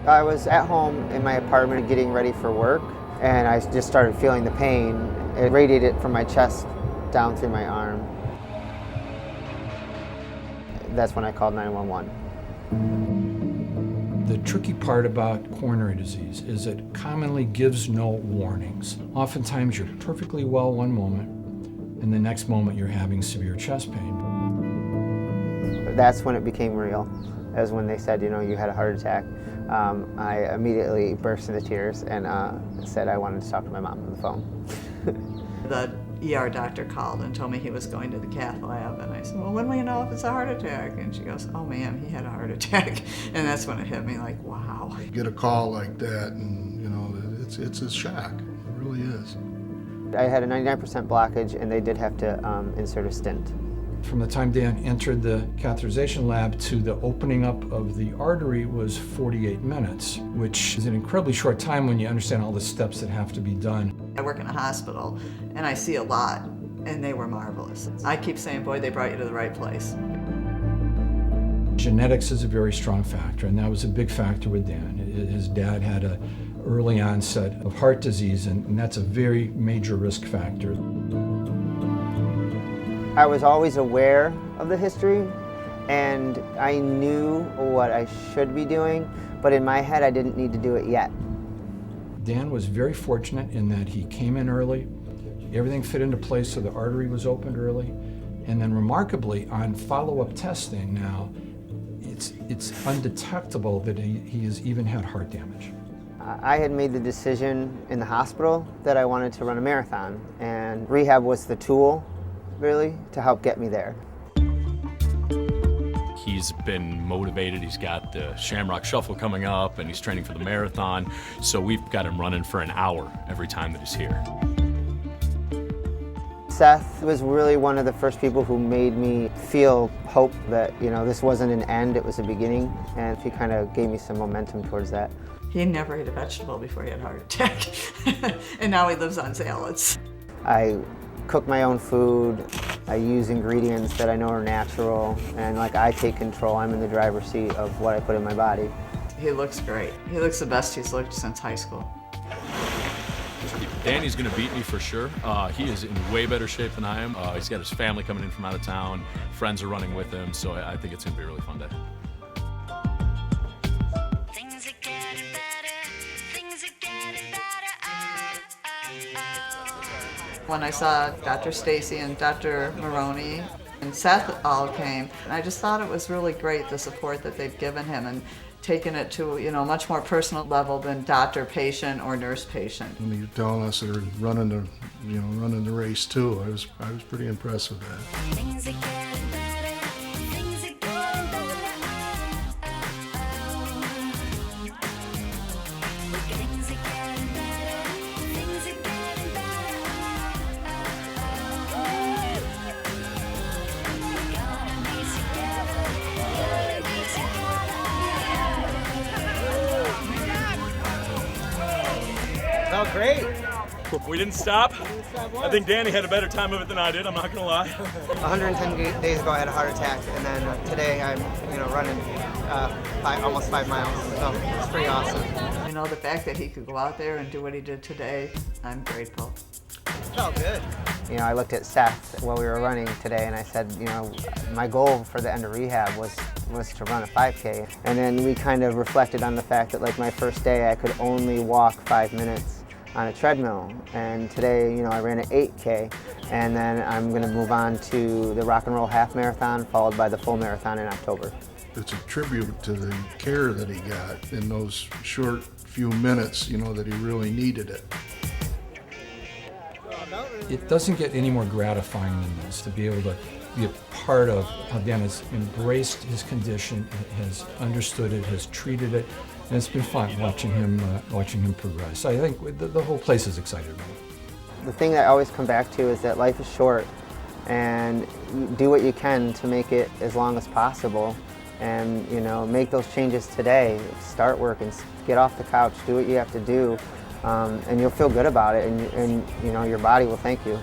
I was at home in my apartment getting ready for work, and I just started feeling the pain. It radiated from my chest down through my arm. That's when I called 911. The tricky part about coronary disease is it commonly gives no warnings. Oftentimes you're perfectly well one moment, and the next moment you're having severe chest pain. That's when it became real. That was when they said, you had a heart attack. I immediately burst into tears and said I wanted to talk to my mom on the phone. The ER doctor called and told me he was going to the cath lab, and I said, well, when will you know if it's a heart attack? And she goes, oh ma'am, he had a heart attack. And that's when it hit me like, wow. You get a call like that and it's a shock, it really is. I had a 99% blockage and they did have to insert a stent. From the time Dan entered the catheterization lab to the opening up of the artery was 48 minutes, which is an incredibly short time when you understand all the steps that have to be done. I work in a hospital and I see a lot, and they were marvelous. I keep saying, boy, they brought you to the right place. Genetics is a very strong factor, and that was a big factor with Dan. His dad had an early onset of heart disease, and that's a very major risk factor. I was always aware of the history, and I knew what I should be doing, but in my head I didn't need to do it yet. Dan was very fortunate in that he came in early, everything fit into place so the artery was opened early, and then remarkably on follow-up testing now, it's undetectable that he has even had heart damage. I had made the decision in the hospital that I wanted to run a marathon, and rehab was the tool really to help get me there. He's been motivated. He's got the Shamrock Shuffle coming up and he's training for the marathon. So we've got him running for an hour every time that he's here. Seth was really one of the first people who made me feel hope that, this wasn't an end, it was a beginning. And he kind of gave me some momentum towards that. He never ate a vegetable before he had a heart attack. And now he lives on salads. I cook my own food. I use ingredients that I know are natural, and I take control. I'm in the driver's seat of what I put in my body. He looks great. He looks the best he's looked since high school. Danny's gonna beat me for sure. He is in way better shape than I am. He's got his family coming in from out of town. Friends are running with him, so I think it's gonna be a really fun day. When I saw Dr. Stecy and Dr. Maroney and Seth all came, and I just thought it was really great, the support that they've given him and taken it to a much more personal level than doctor-patient or nurse-patient. When you're telling us they're running the race too, I was pretty impressed with that. Oh, great. We didn't stop. I think Danny had a better time of it than I did, I'm not gonna lie. 110 days ago I had a heart attack, and then today I'm running almost 5 miles, so it's pretty awesome. The fact that he could go out there and do what he did today, I'm grateful. It felt good. I looked at Seth while we were running today, and I said, my goal for the end of rehab was to run a 5K. And then we kind of reflected on the fact that my first day I could only walk 5 minutes on a treadmill, and today I ran an 8K, and then I'm going to move on to the rock and roll half marathon followed by the full marathon in October. It's a tribute to the care that he got in those short few minutes, that he really needed it. It doesn't get any more gratifying than this, to be able to be a part of how Dan has embraced his condition, has understood it, has treated it, and it's been fun watching him progress. I think the whole place is excited about it. The thing that I always come back to is that life is short, and you do what you can to make it as long as possible, and make those changes today. Start working, get off the couch, do what you have to do, and you'll feel good about it, and your body will thank you.